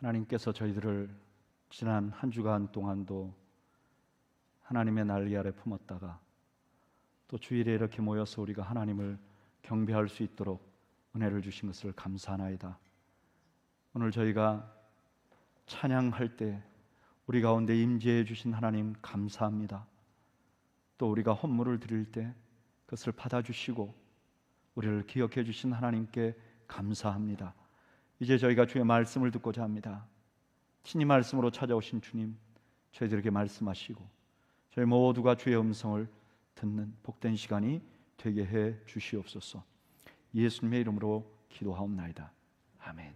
하나님께서 저희들을 지난 한 주간 동안도 하나님의 날개 아래 품었다가 또 주일에 이렇게 모여서 우리가 하나님을 경배할 수 있도록 은혜를 주신 것을 감사하나이다. 오늘 저희가 찬양할 때 우리 가운데 임재해 주신 하나님 감사합니다. 또 우리가 헌물을 드릴 때 그것을 받아주시고 우리를 기억해 주신 하나님께 감사합니다. 이제 저희가 주의 말씀을 듣고자 합니다. 친히 말씀으로 찾아오신 주님, 저희들에게 말씀하시고 저희 모두가 주의 음성을 듣는 복된 시간이 되게 해 주시옵소서. 예수님의 이름으로 기도하옵나이다. 아멘.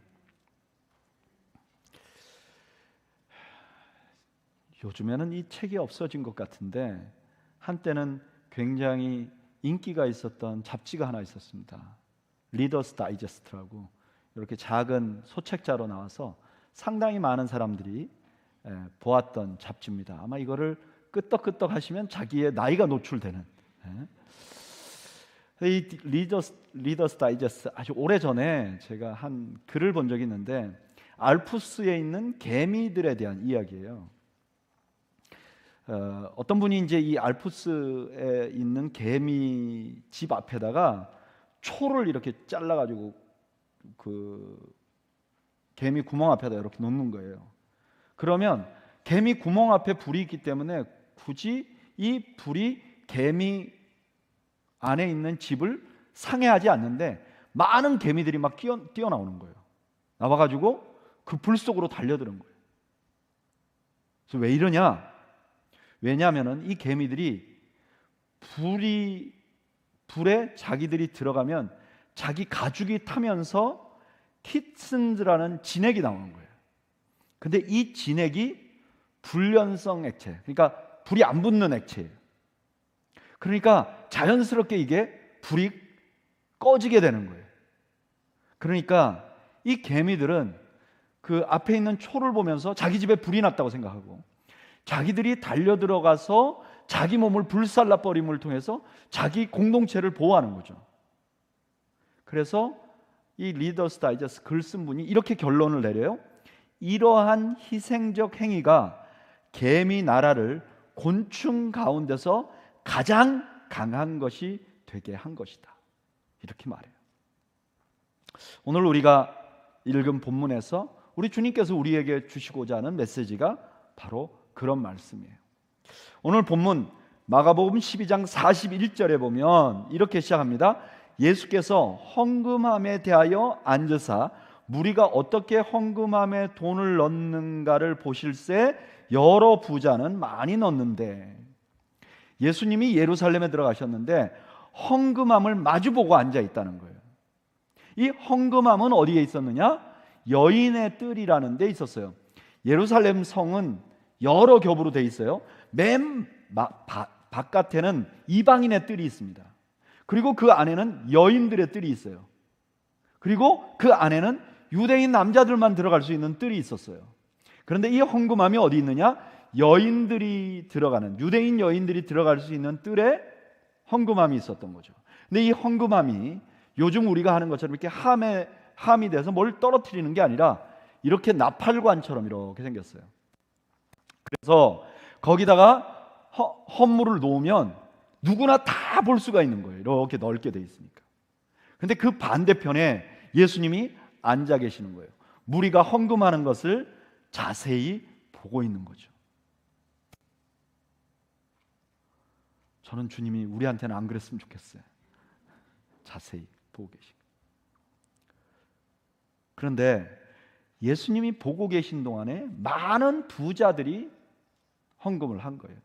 요즘에는 이 책이 없어진 것 같은데 한때는 굉장히 인기가 있었던 잡지가 하나 있었습니다. 리더스 다이제스트라고 이렇게 작은 소책자로 나와서 상당히 많은 사람들이 보았던 잡지입니다. 아마 이거를 끄떡끄떡 하시면 자기의 나이가 노출되는, 이 리더스 다이제스트 아주 오래전에 제가 한 글을 본 적이 있는데 알프스에 있는 개미들에 대한 이야기예요. 어떤 분이 이제 이 알프스에 있는 개미 집 앞에다가 초를 이렇게 잘라가지고 그 개미 구멍 앞에다 이렇게 놓는 거예요. 그러면 개미 구멍 앞에 불이 있기 때문에 굳이 이 불이 개미 안에 있는 집을 상해하지 않는데 많은 개미들이 막 뛰어나오는 거예요. 나와가지고 그 불 속으로 달려드는 거예요. 그래서 왜 이러냐? 왜냐하면 이 개미들이 불에 자기들이 들어가면 자기 가죽이 타면서 키슨즈라는 진액이 나오는 거예요. 근데 이 진액이 불연성 액체, 그러니까 불이 안 붙는 액체예요. 그러니까 자연스럽게 이게 불이 꺼지게 되는 거예요. 그러니까 이 개미들은 그 앞에 있는 초를 보면서 자기 집에 불이 났다고 생각하고 자기들이 달려들어가서 자기 몸을 불살라 버림을 통해서 자기 공동체를 보호하는 거죠. 그래서 이 리더스 다이제스트 글 쓴 분이 이렇게 결론을 내려요. 이러한 희생적 행위가 개미 나라를 곤충 가운데서 가장 강한 것이 되게 한 것이다. 이렇게 말해요. 오늘 우리가 읽은 본문에서 우리 주님께서 우리에게 주시고자 하는 메시지가 바로 그런 말씀이에요. 오늘 본문 마가복음 12장 41절에 보면 이렇게 시작합니다. 예수께서 헌금함에 대하여 앉으사 무리가 어떻게 헌금함에 돈을 넣는가를 보실새 여러 부자는 많이 넣는데, 예수님이 예루살렘에 들어가셨는데 헌금함을 마주보고 앉아 있다는 거예요. 이 헌금함은 어디에 있었느냐? 여인의 뜰이라는 데 있었어요. 예루살렘 성은 여러 겹으로 돼 있어요. 맨 바깥에는 이방인의 뜰이 있습니다. 그리고 그 안에는 여인들의 뜰이 있어요. 그리고 그 안에는 유대인 남자들만 들어갈 수 있는 뜰이 있었어요. 그런데 이 헌금함이 어디 있느냐? 여인들이 들어가는, 유대인 여인들이 들어갈 수 있는 뜰에 헌금함이 있었던 거죠. 근데 이 헌금함이 요즘 우리가 하는 것처럼 이렇게 함이 돼서 뭘 떨어뜨리는 게 아니라 이렇게 나팔관처럼 이렇게 생겼어요. 그래서 거기다가 헌물을 놓으면 누구나 다 볼 수가 있는 거예요. 이렇게 넓게 돼 있으니까. 근데 그 반대편에 예수님이 앉아 계시는 거예요. 무리가 헌금하는 것을 자세히 보고 있는 거죠. 저는 주님이 우리한테는 안 그랬으면 좋겠어요. 자세히 보고 계시고. 그런데 예수님이 보고 계신 동안에 많은 부자들이 헌금을 한 거예요.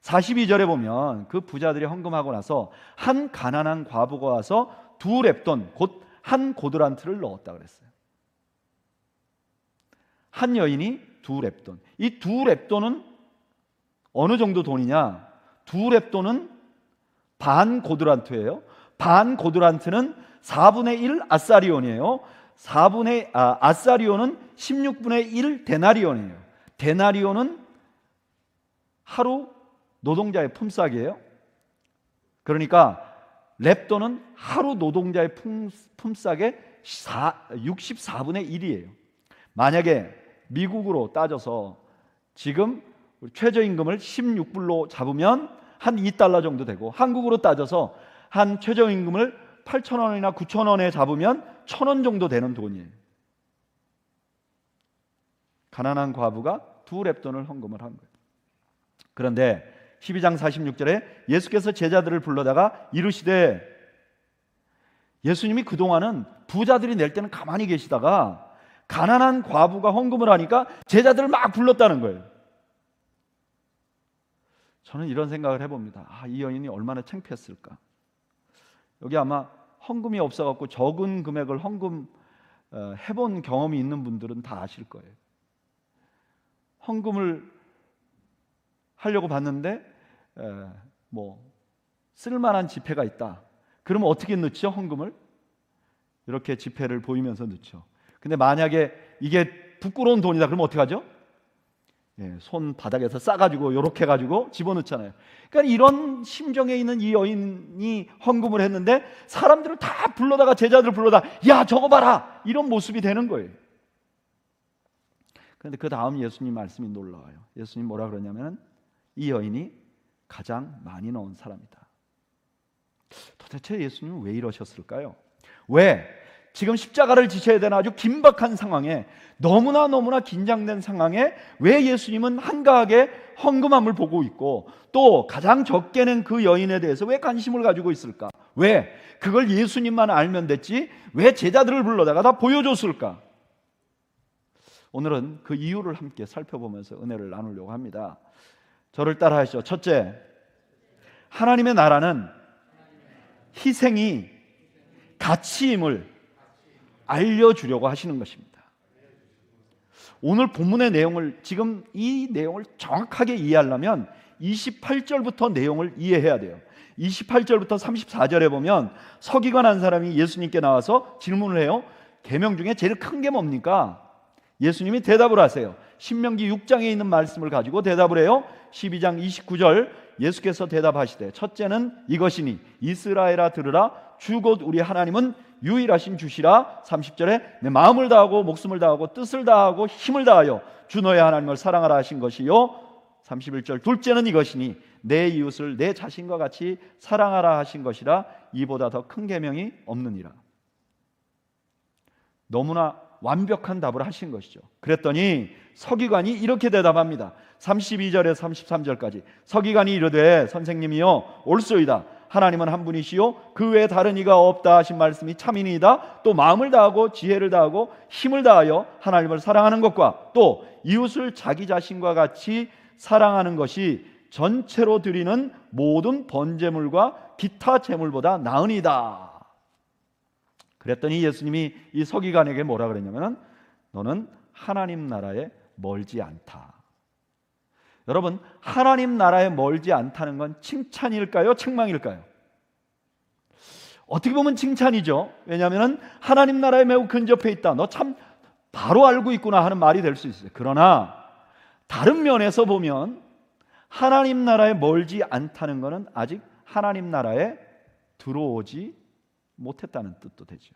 42절에 보면 그 부자들이 헌금하고 나서 한 가난한 과부가 와서 2렙돈, 곧 한 고드란트를 넣었다 그랬어요. 한 여인이 2렙돈. 이 2렙돈은 어느 정도 돈이냐? 2렙돈은 반 고드란트예요. 반 고드란트는 4분의 1 아사리온이에요. 아사리온은 16분의 1 데나리온이에요. 데나리온은 하루 노동자의 품삯이에요. 그러니까 렙돈은 하루 노동자의 품삯의 64분의 1이에요. 만약에 미국으로 따져서 지금 최저임금을 16불로 잡으면 한 2달러 정도 되고, 한국으로 따져서 한 최저임금을 8,000원이나 9,000원에 잡으면 1,000원 정도 되는 돈이에요. 가난한 과부가 2렙돈을 헌금을 한 거예요. 그런데 12장 46절에 예수께서 제자들을 불러다가 이르시되, 예수님이 그동안은 부자들이 낼 때는 가만히 계시다가 가난한 과부가 헌금을 하니까 제자들을 막 불렀다는 거예요. 저는 이런 생각을 해봅니다. 이 여인이 얼마나 창피했을까. 여기 아마 헌금이 없어갖고 적은 금액을 헌금 해본 경험이 있는 분들은 다 아실 거예요. 헌금을 하려고 봤는데 쓸만한 지폐가 있다. 그러면 어떻게 넣죠? 헌금을 이렇게 지폐를 보이면서 넣죠. 근데 만약에 이게 부끄러운 돈이다 그러면 어떻게 하죠? 손 바닥에서 싸가지고 이렇게 해가지고 집어넣잖아요. 그러니까 이런 심정에 있는 이 여인이 헌금을 했는데 사람들을 다 불러다가, 제자들을 불러다가 야 저거 봐라, 이런 모습이 되는 거예요. 그런데 그 다음 예수님 말씀이 놀라워요. 예수님 뭐라 그러냐면, 이 여인이 가장 많이 넣은 사람이다. 도대체 예수님은 왜 이러셨을까요? 왜 지금 십자가를 지셔야 되는 아주 긴박한 상황에, 너무나 긴장된 상황에 왜 예수님은 한가하게 헌금함을 보고 있고, 또 가장 적게 낸 그 여인에 대해서 왜 관심을 가지고 있을까? 왜 그걸 예수님만 알면 됐지 왜 제자들을 불러다가 다 보여줬을까? 오늘은 그 이유를 함께 살펴보면서 은혜를 나누려고 합니다. 저를 따라 하시죠. 첫째, 하나님의 나라는 희생이 가치임을 알려주려고 하시는 것입니다. 오늘 본문의 내용을, 지금 이 내용을 정확하게 이해하려면 28절부터 내용을 이해해야 돼요. 28절부터 34절에 보면 서기관 한 사람이 예수님께 나와서 질문을 해요. 계명 중에 제일 큰 게 뭡니까? 예수님이 대답을 하세요. 신명기 6장에 있는 말씀을 가지고 대답을 해요. 12장 29절 예수께서 대답하시되, 첫째는 이것이니 이스라엘아 들으라, 주 곧 우리 하나님은 유일하신 주시라. 30절에 내 마음을 다하고 목숨을 다하고 뜻을 다하고 힘을 다하여 주 너의 하나님을 사랑하라 하신 것이요. 31절 둘째는 이것이니 내 이웃을 내 자신과 같이 사랑하라 하신 것이라. 이보다 더 큰 계명이 없느니라. 너무나 완벽한 답을 하신 것이죠. 그랬더니 서기관이 이렇게 대답합니다. 32절에서 33절까지 서기관이 이르되, 선생님이여 옳소이다. 하나님은 한 분이시요 그 외에 다른 이가 없다 하신 말씀이 참이니이다. 또 마음을 다하고 지혜를 다하고 힘을 다하여 하나님을 사랑하는 것과 또 이웃을 자기 자신과 같이 사랑하는 것이 전체로 드리는 모든 번제물과 기타 제물보다 나으니이다. 그랬더니 예수님이 이 서기관에게 뭐라 그랬냐면, 너는 하나님 나라에 멀지 않다. 여러분, 하나님 나라에 멀지 않다는 건 칭찬일까요? 책망일까요? 어떻게 보면 칭찬이죠. 왜냐하면 하나님 나라에 매우 근접해 있다, 너 참 바로 알고 있구나 하는 말이 될 수 있어요. 그러나 다른 면에서 보면 하나님 나라에 멀지 않다는 것은 아직 하나님 나라에 들어오지 못했다는 뜻도 되죠.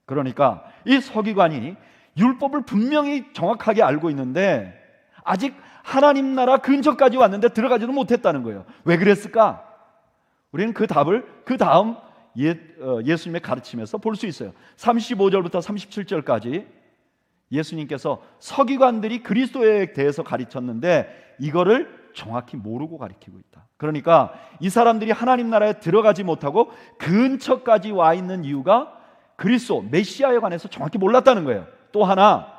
그러니까 이 서기관이 율법을 분명히 정확하게 알고 있는데 아직 하나님 나라 근처까지 왔는데 들어가지도 못했다는 거예요. 왜 그랬을까? 우리는 그 답을 그 다음 예수님의 가르침에서 볼 수 있어요. 35절부터 37절까지 예수님께서 서기관들이 그리스도에 대해서 가르쳤는데 이거를 정확히 모르고 가르치고 있다. 그러니까 이 사람들이 하나님 나라에 들어가지 못하고 근처까지 와 있는 이유가 그리스도 메시아에 관해서 정확히 몰랐다는 거예요. 또 하나,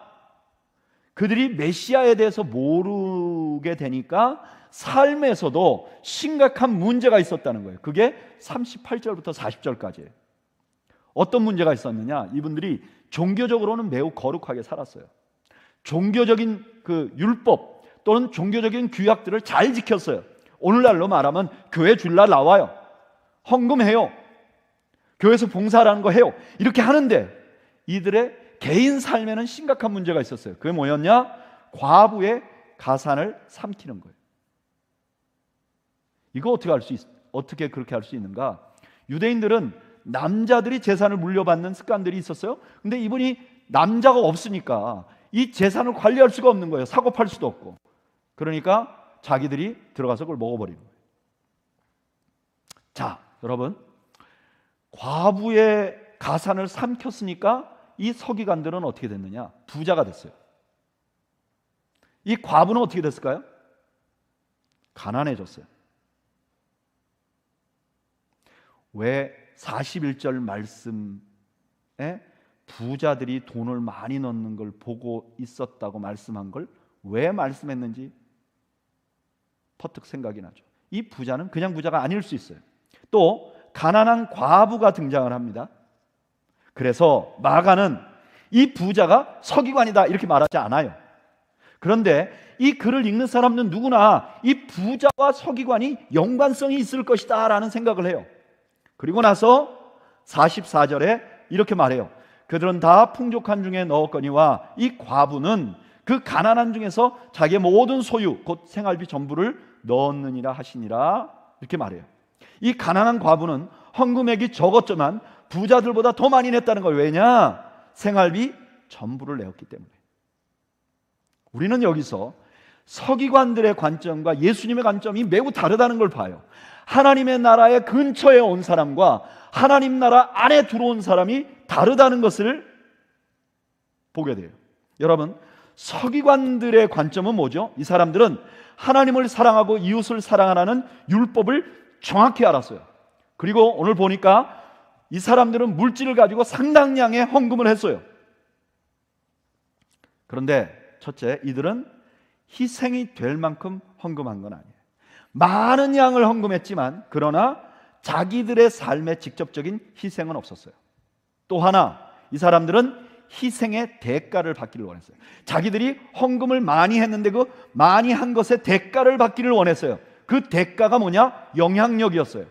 그들이 메시아에 대해서 모르게 되니까 삶에서도 심각한 문제가 있었다는 거예요. 그게 38절부터 40절까지예요. 어떤 문제가 있었느냐? 이분들이 종교적으로는 매우 거룩하게 살았어요. 종교적인 그 율법 또는 종교적인 규약들을 잘 지켰어요. 오늘날로 말하면 교회 주일날 나와요, 헌금해요, 교회에서 봉사라는 거 해요. 이렇게 하는데 이들의 개인 삶에는 심각한 문제가 있었어요. 그게 뭐였냐? 과부의 가산을 삼키는 거예요. 이거 어떻게 그렇게 할 수 있는가? 유대인들은 남자들이 재산을 물려받는 습관들이 있었어요. 근데 이분이 남자가 없으니까 이 재산을 관리할 수가 없는 거예요. 사고 팔 수도 없고. 그러니까 자기들이 들어가서 그걸 먹어버리는 거예요. 자, 여러분, 과부의 가산을 삼켰으니까 이 서기관들은 어떻게 됐느냐? 부자가 됐어요. 이 과부는 어떻게 됐을까요? 가난해졌어요. 왜 41절 말씀에 부자들이 돈을 많이 넣는 걸 보고 있었다고 말씀한 걸 왜 말씀했는지 퍼뜩 생각이 나죠. 이 부자는 그냥 부자가 아닐 수 있어요. 또 가난한 과부가 등장을 합니다. 그래서 마가는 이 부자가 서기관이다 이렇게 말하지 않아요. 그런데 이 글을 읽는 사람은 누구나 이 부자와 서기관이 연관성이 있을 것이다 라는 생각을 해요. 그리고 나서 44절에 이렇게 말해요. 그들은 다 풍족한 중에 넣었거니와 이 과부는 그 가난한 중에서 자기의 모든 소유 곧 생활비 전부를 넣었느니라 하시니라 이렇게 말해요. 이 가난한 과부는 헌금액이 적었지만 부자들보다 더 많이 냈다는 거예요. 왜냐? 생활비 전부를 내었기 때문에. 우리는 여기서 서기관들의 관점과 예수님의 관점이 매우 다르다는 걸 봐요. 하나님의 나라의 근처에 온 사람과 하나님 나라 안에 들어온 사람이 다르다는 것을 보게 돼요. 여러분, 서기관들의 관점은 뭐죠? 이 사람들은 하나님을 사랑하고 이웃을 사랑하라는 율법을 정확히 알았어요. 그리고 오늘 보니까 이 사람들은 물질을 가지고 상당량의 헌금을 했어요. 그런데 첫째, 이들은 희생이 될 만큼 헌금한 건 아니에요. 많은 양을 헌금했지만 그러나 자기들의 삶에 직접적인 희생은 없었어요. 또 하나, 이 사람들은 희생의 대가를 받기를 원했어요. 자기들이 헌금을 많이 했는데 그 많이 한 것의 대가를 받기를 원했어요. 그 대가가 뭐냐? 영향력이었어요.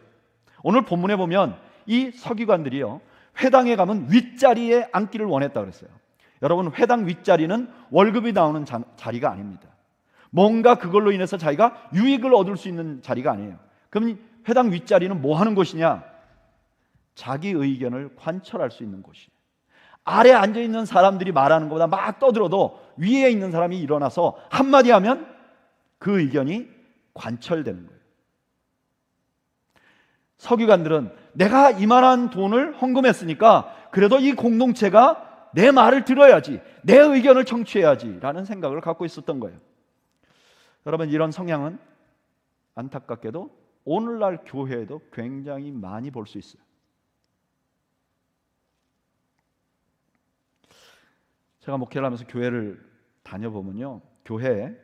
오늘 본문에 보면 이 서기관들이요, 회당에 가면 윗자리에 앉기를 원했다고 그랬어요. 여러분, 회당 윗자리는 월급이 나오는 자리가 아닙니다. 뭔가 그걸로 인해서 자기가 유익을 얻을 수 있는 자리가 아니에요. 그럼 회당 윗자리는 뭐 하는 곳이냐? 자기 의견을 관철할 수 있는 곳이에요. 아래 앉아있는 사람들이 말하는 것보다 막 떠들어도 위에 있는 사람이 일어나서 한마디 하면 그 의견이 관철되는 거예요. 서기관들은 내가 이만한 돈을 헌금했으니까 그래도 이 공동체가 내 말을 들어야지, 내 의견을 청취해야지 라는 생각을 갖고 있었던 거예요. 여러분, 이런 성향은 안타깝게도 오늘날 교회에도 굉장히 많이 볼 수 있어요. 제가 목회를 하면서 교회를 다녀보면요, 교회에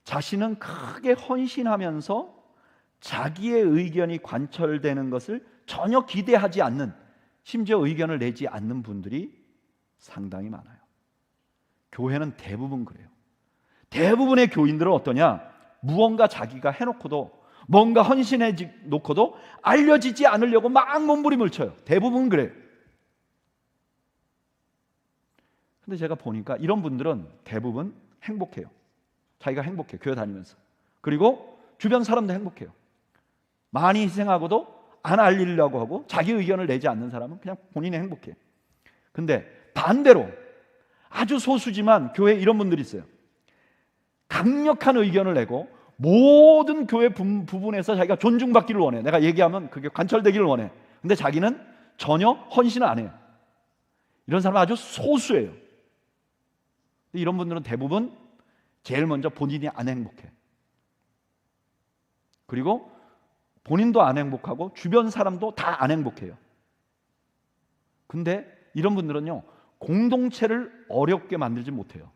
자신은 크게 헌신하면서 자기의 의견이 관철되는 것을 전혀 기대하지 않는, 심지어 의견을 내지 않는 분들이 상당히 많아요. 교회는 대부분 그래요. 대부분의 교인들은 어떠냐? 무언가 자기가 해놓고도, 뭔가 헌신해 놓고도 알려지지 않으려고 막 몸부림을 쳐요. 대부분 그래요. 근데 제가 보니까 이런 분들은 대부분 행복해요. 자기가 행복해요. 교회 다니면서. 그리고 주변 사람도 행복해요. 많이 희생하고도 안 알리려고 하고 자기 의견을 내지 않는 사람은 그냥 본인이 행복해요. 근데 반대로 아주 소수지만 교회에 이런 분들이 있어요. 강력한 의견을 내고 모든 교회 부분에서 자기가 존중받기를 원해. 내가 얘기하면 그게 관철되기를 원해. 근데 자기는 전혀 헌신을 안 해요. 이런 사람은 아주 소수예요. 이런 분들은 대부분 제일 먼저 본인이 안 행복해. 그리고 본인도 안 행복하고 주변 사람도 다 안 행복해요. 근데 이런 분들은요, 공동체를 어렵게 만들지 못해요.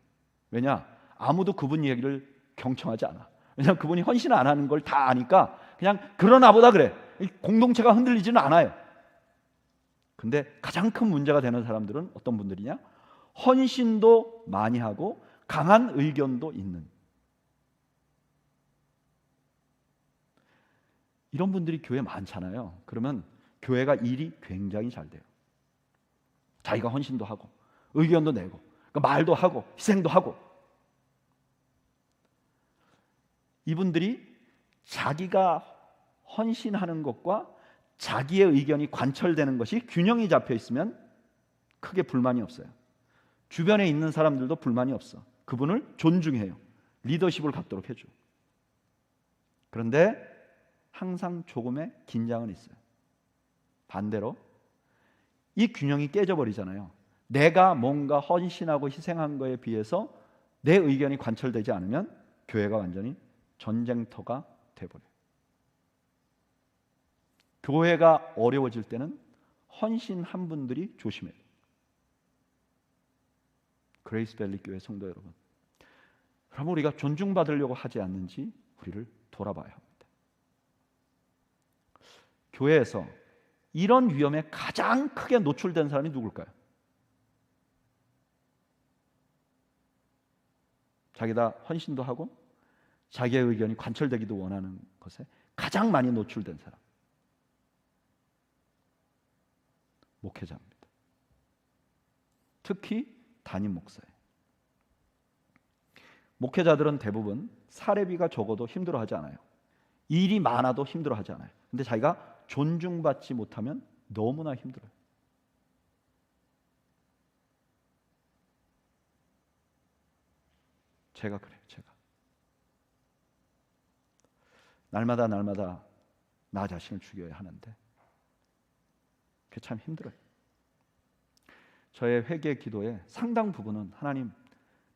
왜냐? 아무도 그분 얘기를 경청하지 않아. 왜냐하면 그분이 헌신을 안 하는 걸 다 아니까 그냥 그러나 보다 그래. 공동체가 흔들리지는 않아요. 근데 가장 큰 문제가 되는 사람들은 어떤 분들이냐? 헌신도 많이 하고 강한 의견도 있는, 이런 분들이 교회에 많잖아요. 그러면 교회가 일이 굉장히 잘 돼요. 자기가 헌신도 하고 의견도 내고 말도 하고 희생도 하고. 이분들이 자기가 헌신하는 것과 자기의 의견이 관철되는 것이 균형이 잡혀 있으면 크게 불만이 없어요. 주변에 있는 사람들도 불만이 없어. 그분을 존중해요. 리더십을 갖도록 해줘. 그런데 항상 조금의 긴장은 있어요. 반대로 이 균형이 깨져버리잖아요. 내가 뭔가 헌신하고 희생한 거에 비해서 내 의견이 관철되지 않으면 교회가 완전히 전쟁터가 돼버려요. 교회가 어려워질 때는 헌신한 분들이 조심해요. 그레이스밸리 교회 성도 여러분, 그럼 우리가 존중받으려고 하지 않는지 우리를 돌아봐야 합니다. 교회에서 이런 위험에 가장 크게 노출된 사람이 누굴까요? 자기가 헌신도 하고 자기의 의견이 관철되기도 원하는 것에 가장 많이 노출된 사람, 목회자입니다. 특히 담임 목사예요. 목회자들은 대부분 사례비가 적어도 힘들어하지 않아요. 일이 많아도 힘들어하지 않아요. 근데 자기가 존중받지 못하면 너무나 힘들어요. 제가 그래요. 제가 날마다 나 자신을 죽여야 하는데 그게 참 힘들어요. 저의 회개 기도의 상당 부분은 하나님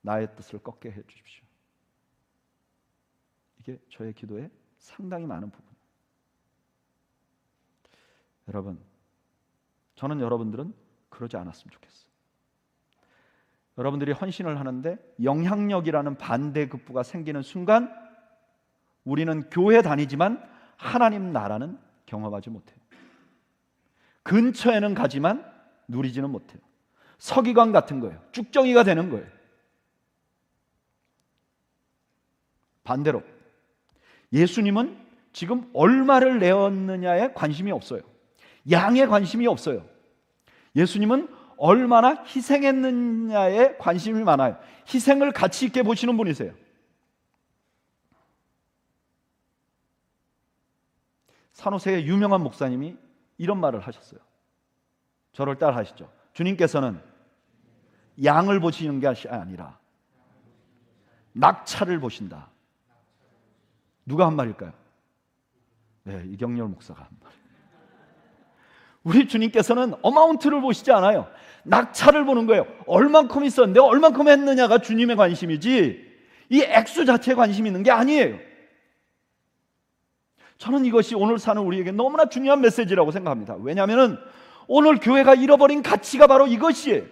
나의 뜻을 꺾게 해 주십시오. 이게 저의 기도의 상당히 많은 부분. 여러분, 저는 여러분들은 그러지 않았으면 좋겠어요. 여러분들이 헌신을 하는데 영향력이라는 반대급부가 생기는 순간 우리는 교회 다니지만 하나님 나라는 경험하지 못해요. 근처에는 가지만 누리지는 못해요. 서기관 같은 거예요. 쭉정이가 되는 거예요. 반대로 예수님은 지금 얼마를 내었느냐에 관심이 없어요. 양에 관심이 없어요. 예수님은 얼마나 희생했느냐에 관심이 많아요. 희생을 가치 있게 보시는 분이세요. 산호세의 유명한 목사님이 이런 말을 하셨어요. 저를 따라 하시죠. 주님께서는 양을 보시는 것이 아니라 낙차를 보신다. 누가 한 말일까요? 네, 이경렬 목사가 한 말. 우리 주님께서는 어마운트를 보시지 않아요. 낙차를 보는 거예요. 얼만큼 있었는데 얼만큼 했느냐가 주님의 관심이지 이 액수 자체에 관심이 있는 게 아니에요. 저는 이것이 오늘 사는 우리에게 너무나 중요한 메시지라고 생각합니다. 왜냐하면 오늘 교회가 잃어버린 가치가 바로 이것이에요.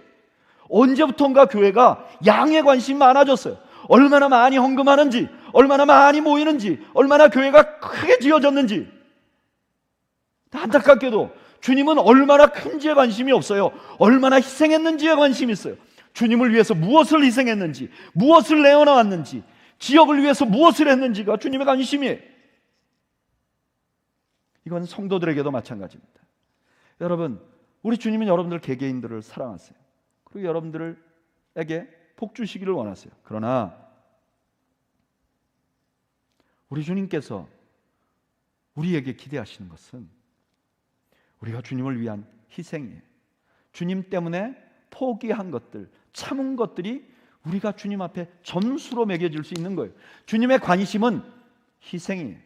언제부턴가 교회가 양에 관심이 많아졌어요. 얼마나 많이 헌금하는지, 얼마나 많이 모이는지, 얼마나 교회가 크게 지어졌는지. 안타깝게도 주님은 얼마나 큰지에 관심이 없어요. 얼마나 희생했는지에 관심이 있어요. 주님을 위해서 무엇을 희생했는지, 무엇을 내어놓았는지, 지역을 위해서 무엇을 했는지가 주님의 관심이에요. 이건 성도들에게도 마찬가지입니다. 여러분, 우리 주님은 여러분들 개개인들을 사랑하세요. 그리고 여러분들에게 복 주시기를 원하세요. 그러나 우리 주님께서 우리에게 기대하시는 것은 우리가 주님을 위한 희생이에요. 주님 때문에 포기한 것들, 참은 것들이 우리가 주님 앞에 점수로 매겨질 수 있는 거예요. 주님의 관심은 희생이에요.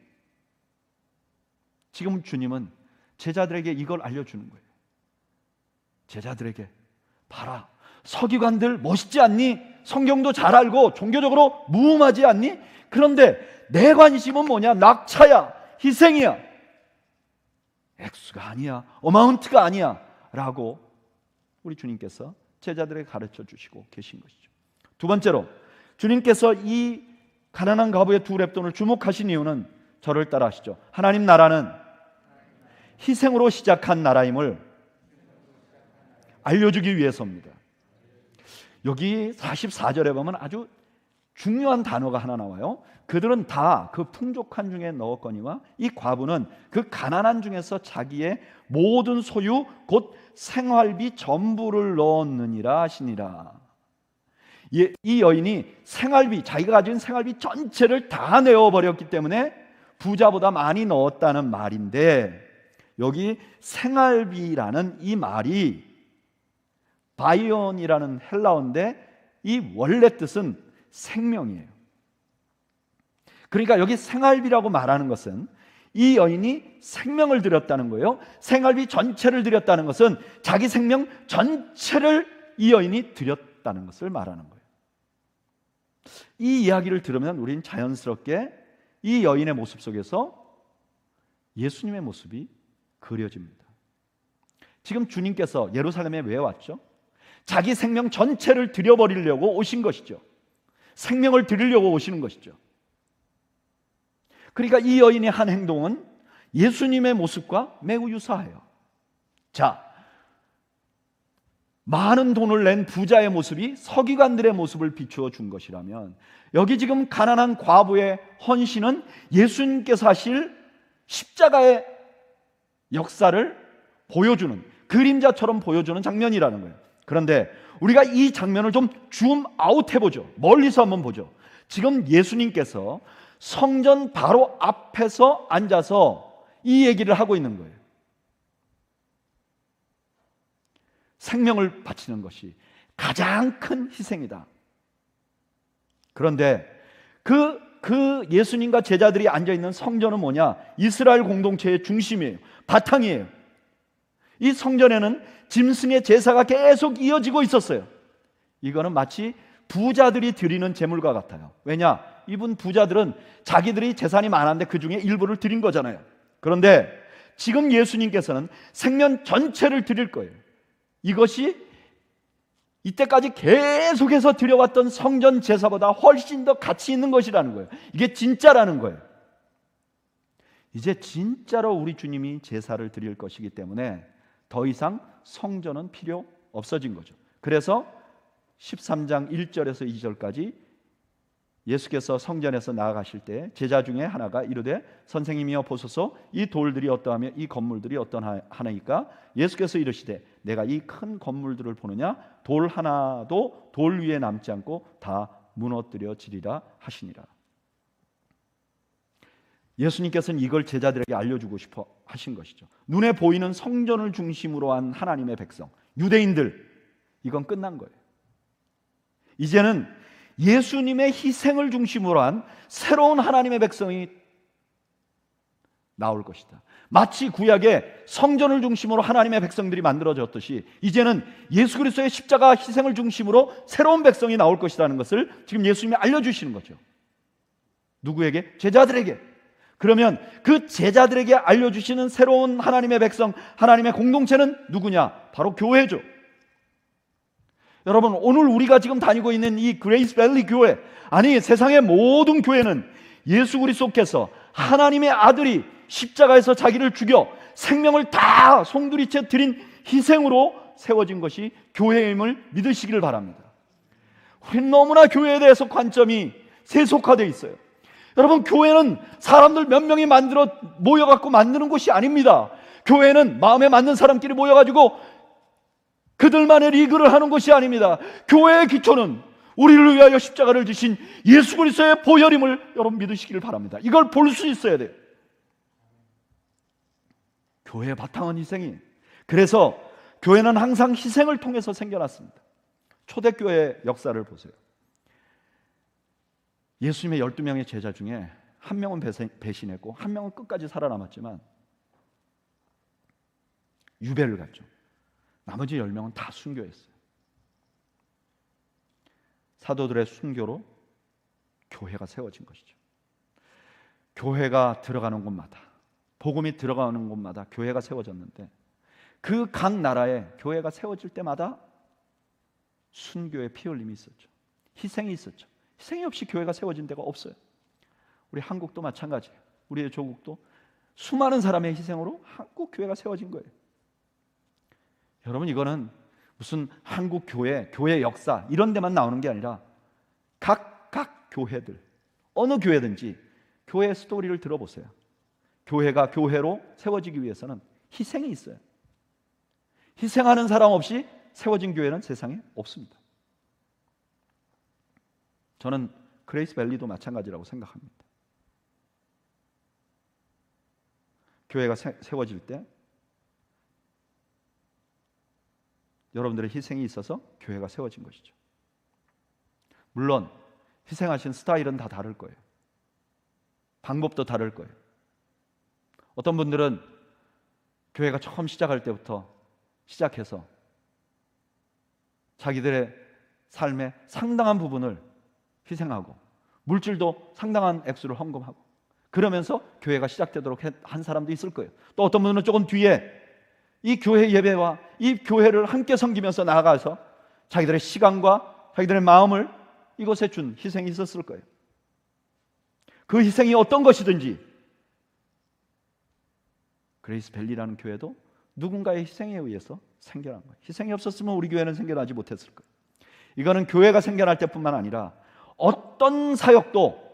지금 주님은 제자들에게 이걸 알려주는 거예요. 제자들에게 봐라, 서기관들 멋있지 않니? 성경도 잘 알고 종교적으로 무음하지 않니? 그런데 내 관심은 뭐냐? 낙차야, 희생이야, 액수가 아니야, 어마운트가 아니야 라고 우리 주님께서 제자들에게 가르쳐 주시고 계신 것이죠. 두 번째로 주님께서 이 가난한 과부의 두 렙돈을 주목하신 이유는 저를 따라 하시죠. 하나님 나라는 희생으로 시작한 나라임을 알려주기 위해서입니다. 여기 44절에 보면 아주 중요한 단어가 하나 나와요. 그들은 다 그 풍족한 중에 넣었거니와 이 과부는 그 가난한 중에서 자기의 모든 소유 곧 생활비 전부를 넣었느니라 하시니라. 이 여인이 생활비, 자기가 가진 생활비 전체를 다 내어버렸기 때문에 부자보다 많이 넣었다는 말인데, 여기 생활비라는 이 말이 바이온이라는 헬라어인데 이 원래 뜻은 생명이에요. 그러니까 여기 생활비라고 말하는 것은 이 여인이 생명을 드렸다는 거예요. 생활비 전체를 드렸다는 것은 자기 생명 전체를 이 여인이 드렸다는 것을 말하는 거예요. 이 이야기를 들으면 우리는 자연스럽게 이 여인의 모습 속에서 예수님의 모습이 그려집니다. 지금 주님께서 예루살렘에 왜 왔죠? 자기 생명 전체를 드려버리려고 오신 것이죠. 생명을 드리려고 오시는 것이죠. 그러니까 이 여인의 한 행동은 예수님의 모습과 매우 유사해요. 자, 많은 돈을 낸 부자의 모습이 서기관들의 모습을 비추어 준 것이라면, 여기 지금 가난한 과부의 헌신은 예수님께서 하실 십자가의 역사를 보여주는, 그림자처럼 보여주는 장면이라는 거예요. 그런데 우리가 이 장면을 좀 줌아웃 해보죠. 멀리서 한번 보죠. 지금 예수님께서 성전 바로 앞에서 앉아서 이 얘기를 하고 있는 거예요. 생명을 바치는 것이 가장 큰 희생이다. 그런데 그 예수님과 제자들이 앉아있는 성전은 뭐냐? 이스라엘 공동체의 중심이에요. 바탕이에요. 이 성전에는 짐승의 제사가 계속 이어지고 있었어요. 이거는 마치 부자들이 드리는 제물과 같아요. 왜냐? 이분 부자들은 자기들이 재산이 많았는데 그 중에 일부를 드린 거잖아요. 그런데 지금 예수님께서는 생명 전체를 드릴 거예요. 이것이 이때까지 계속해서 드려왔던 성전 제사보다 훨씬 더 가치 있는 것이라는 거예요. 이게 진짜라는 거예요. 이제 진짜로 우리 주님이 제사를 드릴 것이기 때문에 더 이상 성전은 필요 없어진 거죠. 그래서 13장 1절에서 2절까지 예수께서 성전에서 나아가실 때 제자 중에 하나가 이르되 선생님이여 보소서 이 돌들이 어떠하며 이 건물들이 어떠하나이까? 예수께서 이르시되 내가 이 큰 건물들을 보느냐? 돌 하나도 돌 위에 남지 않고 다 무너뜨려지리라 하시니라. 예수님께서는 이걸 제자들에게 알려주고 싶어 하신 것이죠. 눈에 보이는 성전을 중심으로 한 하나님의 백성, 유대인들, 이건 끝난 거예요. 이제는 예수님의 희생을 중심으로 한 새로운 하나님의 백성이 나올 것이다. 마치 구약에 성전을 중심으로 하나님의 백성들이 만들어졌듯이 이제는 예수 그리스도의 십자가 희생을 중심으로 새로운 백성이 나올 것이라는 것을 지금 예수님이 알려주시는 거죠. 누구에게? 제자들에게. 그러면 그 제자들에게 알려주시는 새로운 하나님의 백성, 하나님의 공동체는 누구냐? 바로 교회죠. 여러분, 오늘 우리가 지금 다니고 있는 이 그레이스 밸리 교회, 아니 세상의 모든 교회는 예수 그리스도께서 하나님의 아들이 십자가에서 자기를 죽여 생명을 다 송두리째 드린 희생으로 세워진 것이 교회임을 믿으시기를 바랍니다. 우리는 너무나 교회에 대해서 관점이 세속화되어 있어요. 여러분, 교회는 사람들 몇 명이 모여갖고 만드는 곳이 아닙니다. 교회는 마음에 맞는 사람끼리 모여가지고 그들만의 리그를 하는 것이 아닙니다. 교회의 기초는 우리를 위하여 십자가를 지신 예수 그리스도의 보혈임을 여러분 믿으시기를 바랍니다. 이걸 볼 수 있어야 돼요. 교회의 바탕은 희생이. 그래서 교회는 항상 희생을 통해서 생겨났습니다. 초대교회의 역사를 보세요. 예수님의 12명의 제자 중에 한 명은 배신했고 한 명은 끝까지 살아남았지만 유배를 갔죠. 나머지 10명은 다 순교했어요. 사도들의 순교로 교회가 세워진 것이죠. 교회가 들어가는 곳마다, 복음이 들어가는 곳마다 교회가 세워졌는데 그 각 나라에 교회가 세워질 때마다 순교의 피 흘림이 있었죠. 희생이 있었죠. 희생이 없이 교회가 세워진 데가 없어요. 우리 한국도 마찬가지예요. 우리의 조국도 수많은 사람의 희생으로 한국 교회가 세워진 거예요. 여러분, 이거는 무슨 한국 교회 역사 이런 데만 나오는 게 아니라 각 교회들, 어느 교회든지 교회의 스토리를 들어보세요. 교회가 교회로 세워지기 위해서는 희생이 있어요. 희생하는 사람 없이 세워진 교회는 세상에 없습니다. 저는 그레이스 밸리도 마찬가지라고 생각합니다. 교회가 세워질 때 여러분들의 희생이 있어서 교회가 세워진 것이죠. 물론 희생하신 스타일은 다 다를 거예요. 방법도 다를 거예요. 어떤 분들은 교회가 처음 시작할 때부터 시작해서 자기들의 삶의 상당한 부분을 희생하고 물질도 상당한 액수를 헌금하고 그러면서 교회가 시작되도록 한 사람도 있을 거예요. 또 어떤 분은 조금 뒤에 이 교회 예배와 이 교회를 함께 섬기면서 나아가서 자기들의 시간과 자기들의 마음을 이것에 준 희생이 있었을 거예요. 그 희생이 어떤 것이든지 그레이스 밸리라는 교회도 누군가의 희생에 의해서 생겨난 거예요. 희생이 없었으면 우리 교회는 생겨나지 못했을 거예요. 이거는 교회가 생겨날 때뿐만 아니라 어떤 사역도,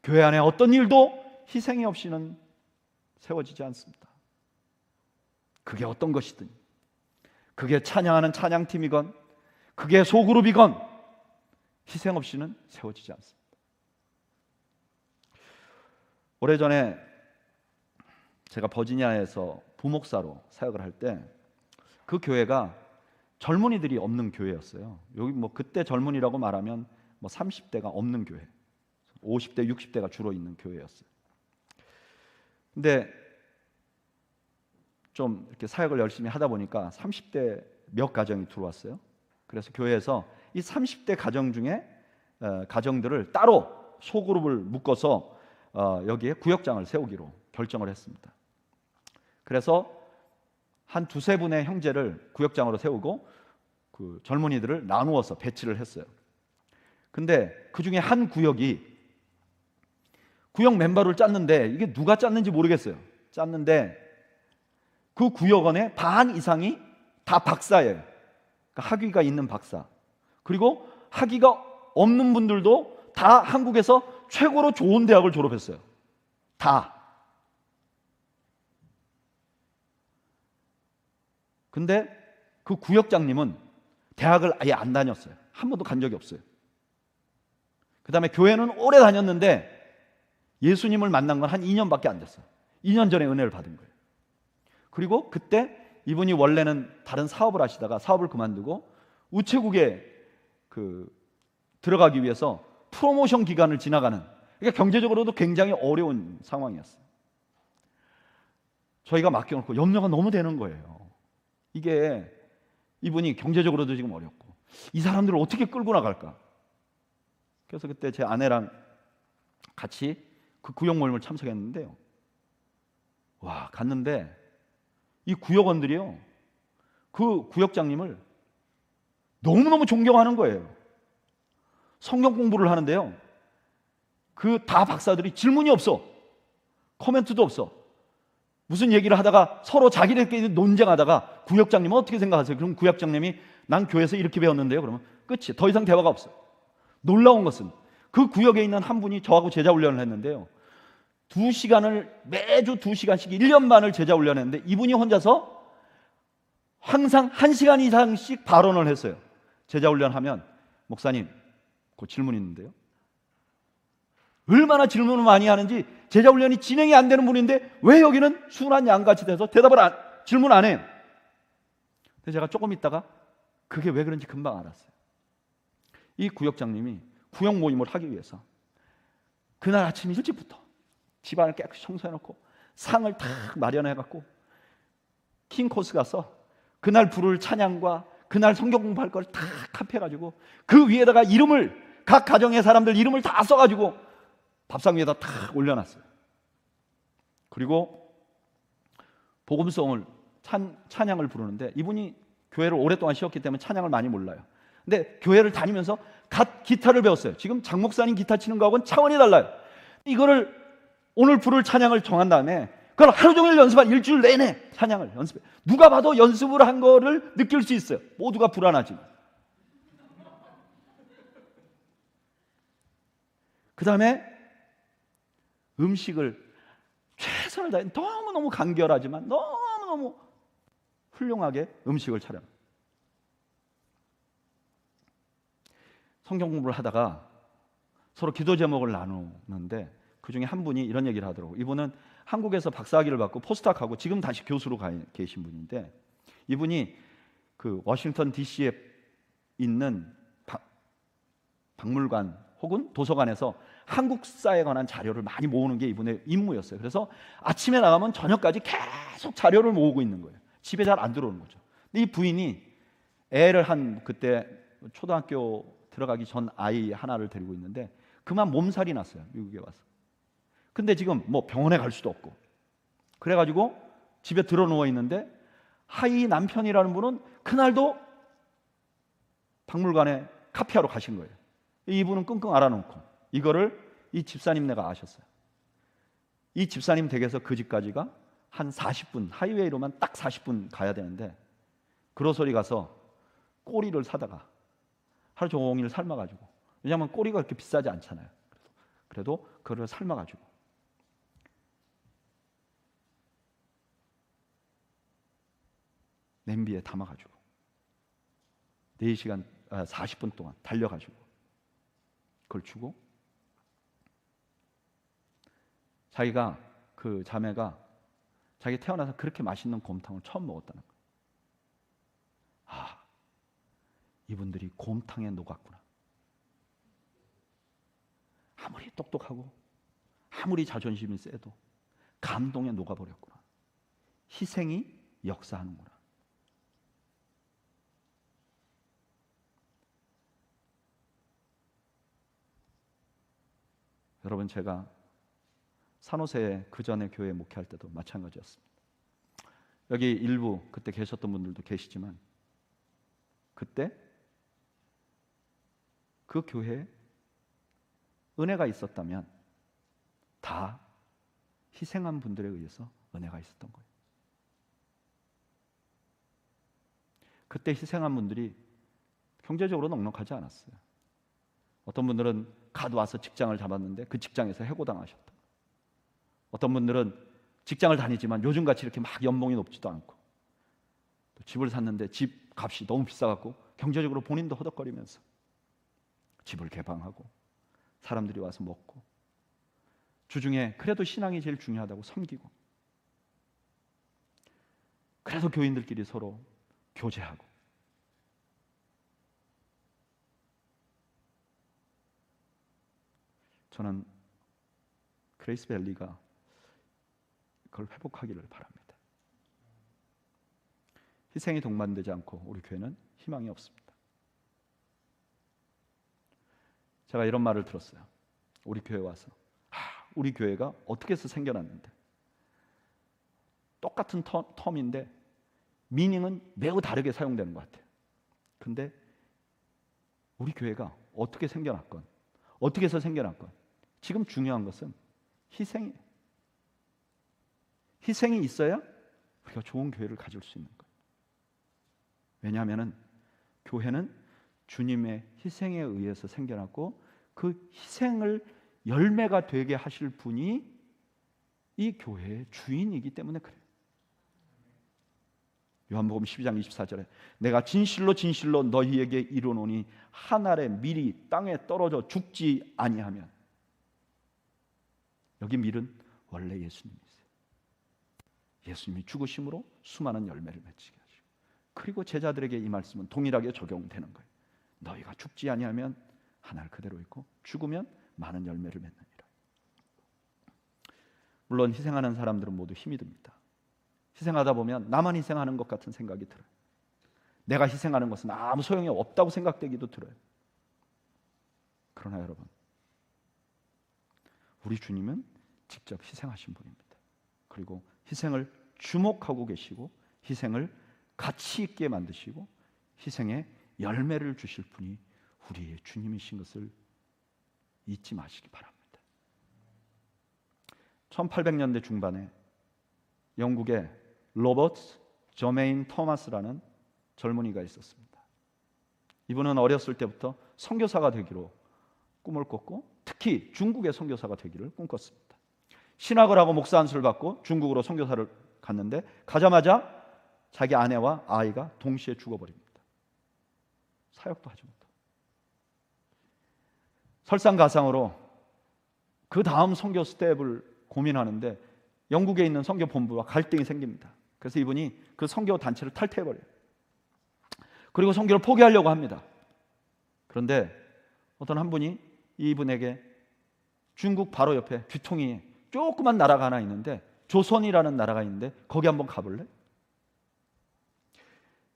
교회 안에 어떤 일도 희생이 없이는 세워지지 않습니다. 그게 어떤 것이든, 그게 찬양하는 찬양팀이건 그게 소그룹이건 희생 없이는 세워지지 않습니다. 오래전에 제가 버지니아에서 부목사로 사역을 할 때 그 교회가 젊은이들이 없는 교회였어요. 여기 뭐 그때 젊은이라고 말하면 뭐 30대가 없는 교회, 50대, 60대가 주로 있는 교회였어요. 근데 좀 이렇게 사역을 열심히 하다 보니까 30대 몇 가정이 들어왔어요. 그래서 교회에서 이 30대 가정 중에 가정들을 따로 소그룹을 묶어서 여기에 구역장을 세우기로 결정을 했습니다. 그래서 한 두세 분의 형제를 구역장으로 세우고 그 젊은이들을 나누어서 배치를 했어요. 근데 그 중에 한 구역이 구역 멤버를 짰는데 이게 누가 짰는지 모르겠어요. 짰는데 그 구역원의 반 이상이 다 박사예요. 그러니까 학위가 있는 박사. 그리고 학위가 없는 분들도 다 한국에서 최고로 좋은 대학을 졸업했어요. 다. 근데 그 구역장님은 대학을 아예 안 다녔어요. 한 번도 간 적이 없어요. 그 다음에 교회는 오래 다녔는데 예수님을 만난 건 한 2년밖에 안 됐어요. 2년 전에 은혜를 받은 거예요. 그리고 그때 이분이 원래는 다른 사업을 하시다가 사업을 그만두고 우체국에 들어가기 위해서 프로모션 기간을 지나가는, 그러니까 경제적으로도 굉장히 어려운 상황이었어요. 저희가 맡겨놓고 염려가 너무 되는 거예요. 이게 이분이 경제적으로도 지금 어렵고 이 사람들을 어떻게 끌고 나갈까. 그래서 그때 제 아내랑 같이 그 구역 모임을 참석했는데요. 와, 갔는데 이 구역원들이요, 그 구역장님을 너무너무 존경하는 거예요. 성경 공부를 하는데요, 그 다 박사들이 질문이 없어. 코멘트도 없어. 무슨 얘기를 하다가 서로 자기들끼리 논쟁하다가 구역장님은 어떻게 생각하세요? 그럼 구역장님이 난 교회에서 이렇게 배웠는데요. 그러면 끝이. 더 이상 대화가 없어. 놀라운 것은 그 구역에 있는 한 분이 저하고 제자 훈련을 했는데요. 매주 2시간씩 1년 반을 제자 훈련했는데 이분이 혼자서 항상 1시간 이상씩 발언을 했어요. 제자 훈련하면 목사님, 그 질문 있는데요. 얼마나 질문을 많이 하는지 제자 훈련이 진행이 안 되는 분인데 왜 여기는 순한 양같이 돼서 질문 안 해요. 근데 제가 조금 있다가 그게 왜 그런지 금방 알았어요. 이 구역장님이 구역 모임을 하기 위해서 그날 아침 일찍부터 집안을 깨끗이 청소해놓고 상을 다 마련해갖고 킹 코스 가서 그날 부를 찬양과 그날 성경 공부할 걸 다 합해가지고 그 위에다가 이름을, 각 가정의 사람들 이름을 다 써가지고 밥상 위에다 탁 올려놨어요. 그리고 복음송을 찬양을 부르는데 이분이 교회를 오랫동안 쉬었기 때문에 찬양을 많이 몰라요. 근데 교회를 다니면서 기타를 배웠어요. 지금 장 목사님 기타 치는 거하고는 차원이 달라요. 이거를 오늘 부를 찬양을 정한 다음에 그걸 하루 종일 연습한, 일주일 내내 찬양을 연습해. 누가 봐도 연습을 한 거를 느낄 수 있어요. 모두가 불안하지만. 그 다음에 음식을 최선을 다해 너무너무 간결하지만 너무너무 훌륭하게 음식을 차려요. 성경 공부를 하다가 서로 기도 제목을 나누는데 그 중에 한 분이 이런 얘기를 하더라고요. 이분은 한국에서 박사학위를 받고 포스닥하고 지금 다시 교수로 계신 분인데 이분이 그 워싱턴 DC에 있는 박물관 혹은 도서관에서 한국사에 관한 자료를 많이 모으는 게 이분의 임무였어요. 그래서 아침에 나가면 저녁까지 계속 자료를 모으고 있는 거예요. 집에 잘 안 들어오는 거죠. 근데 이 부인이 애를 그때 초등학교 들어가기 전 아이 하나를 데리고 있는데 그만 몸살이 났어요. 미국에 와서. 근데 지금 뭐 병원에 갈 수도 없고 그래가지고 집에 들어 누워 있는데 하이 남편이라는 분은 그날도 박물관에 카피하러 가신 거예요. 이분은 끙끙 앓아놓고 이거를 이 집사님네가 아셨어요. 이 집사님 댁에서 그 집까지가 한 40분, 하이웨이로만 딱 40분 가야 되는데 그로소리 가서 꼬리를 사다가 하루 종일 삶아가지고, 왜냐하면 꼬리가 그렇게 비싸지 않잖아요. 그래도 그걸 삶아가지고 냄비에 담아가지고 4시간 40분 동안 달려가지고 그걸 주고, 자기가 그 자매가 자기 태어나서 그렇게 맛있는 곰탕을 처음 먹었다는 거예요. 아, 이분들이 곰탕에 녹았구나. 아무리 똑똑하고 아무리 자존심이 세도 감동에 녹아버렸구나. 희생이 역사하는구나. 여러분, 제가 산호세에 그 전에 교회 목회할 때도 마찬가지였습니다. 여기 일부 그때 계셨던 분들도 계시지만 그때 그 교회에 은혜가 있었다면 다 희생한 분들에 의해서 은혜가 있었던 거예요. 그때 희생한 분들이 경제적으로 넉넉하지 않았어요. 어떤 분들은 갓 와서 직장을 잡았는데 그 직장에서 해고당하셨다. 어떤 분들은 직장을 다니지만 요즘같이 이렇게 막 연봉이 높지도 않고 또 집을 샀는데 집 값이 너무 비싸갖고 경제적으로 본인도 허덕거리면서 집을 개방하고 사람들이 와서 먹고, 주중에 그래도 신앙이 제일 중요하다고 섬기고, 그래서 교인들끼리 서로 교제하고, 저는 그레이스 밸리가 그걸 회복하기를 바랍니다. 희생이 동반되지 않고 우리 교회는 희망이 없습니다. 제가 이런 말을 들었어요. 우리 교회 와서 우리 교회가 어떻게 해서 생겨났는데, 똑같은 텀인데 미닝은 매우 다르게 사용되는 것 같아요. 근데 우리 교회가 어떻게 생겨났건 어떻게 해서 생겨났건 지금 중요한 것은 희생이에요. 희생이 있어야 우리가 좋은 교회를 가질 수 있는 거예요. 왜냐하면 교회는 주님의 희생에 의해서 생겨났고 그 희생을 열매가 되게 하실 분이 이 교회의 주인이기 때문에 그래요. 요한복음 12장 24절에 내가 진실로 진실로 너희에게 이르노니 한 알의 밀이 땅에 떨어져 죽지 아니하면, 여기 밀은 원래 예수님이세요. 예수님이 죽으심으로 수많은 열매를 맺히게 하시고, 그리고 제자들에게 이 말씀은 동일하게 적용되는 거예요. 너희가 죽지 아니하면 한 알 그대로 있고 죽으면 많은 열매를 맺느니라. 물론 희생하는 사람들은 모두 힘이 듭니다. 희생하다 보면 나만 희생하는 것 같은 생각이 들어요. 내가 희생하는 것은 아무 소용이 없다고 생각되기도 들어요. 그러나 여러분, 우리 주님은 직접 희생하신 분입니다. 그리고 희생을 주목하고 계시고 희생을 가치 있게 만드시고 희생의 열매를 주실 분이 우리의 주님이신 것을 잊지 마시기 바랍니다. 1800년대 중반에 영국의 로버트 저메인 토마스라는 젊은이가 있었습니다. 이분은 어렸을 때부터 선교사가 되기로 꿈을 꿨고 특히 중국의 선교사가 되기를 꿈꿨습니다. 신학을 하고 목사 안수를 받고 중국으로 선교사를 갔는데 가자마자 자기 아내와 아이가 동시에 죽어버립니다. 사역도 하지 못하고. 설상가상으로 그 다음 선교 스텝을 고민하는데 영국에 있는 선교 본부와 갈등이 생깁니다. 그래서 이분이 그 선교 단체를 탈퇴해버려요. 그리고 선교를 포기하려고 합니다. 그런데 어떤 한 분이 이분에게 중국 바로 옆에 뒤통이 조그만 나라가 하나 있는데 조선이라는 나라가 있는데 거기 한번 가볼래?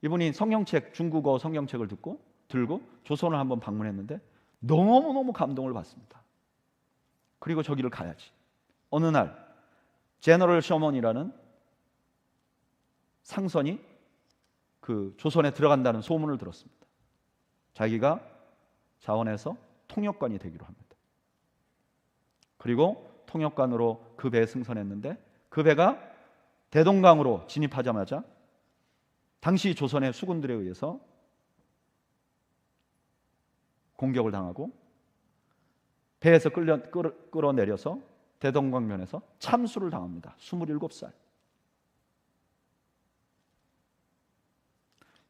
이분이 성경책, 중국어 성경책을 들고 조선을 한번 방문했는데 너무너무 감동을 받습니다. 그리고 저기를 가야지. 어느 날 제너럴 셔먼이라는 상선이 그 조선에 들어간다는 소문을 들었습니다. 자기가 자원해서 통역관이 되기로 합니다. 그리고 통역관으로 그 배에 승선했는데 그 배가 대동강으로 진입하자마자 당시 조선의 수군들에 의해서 공격을 당하고 배에서 끌어내려서 대동강변에서 참수를 당합니다. 27살.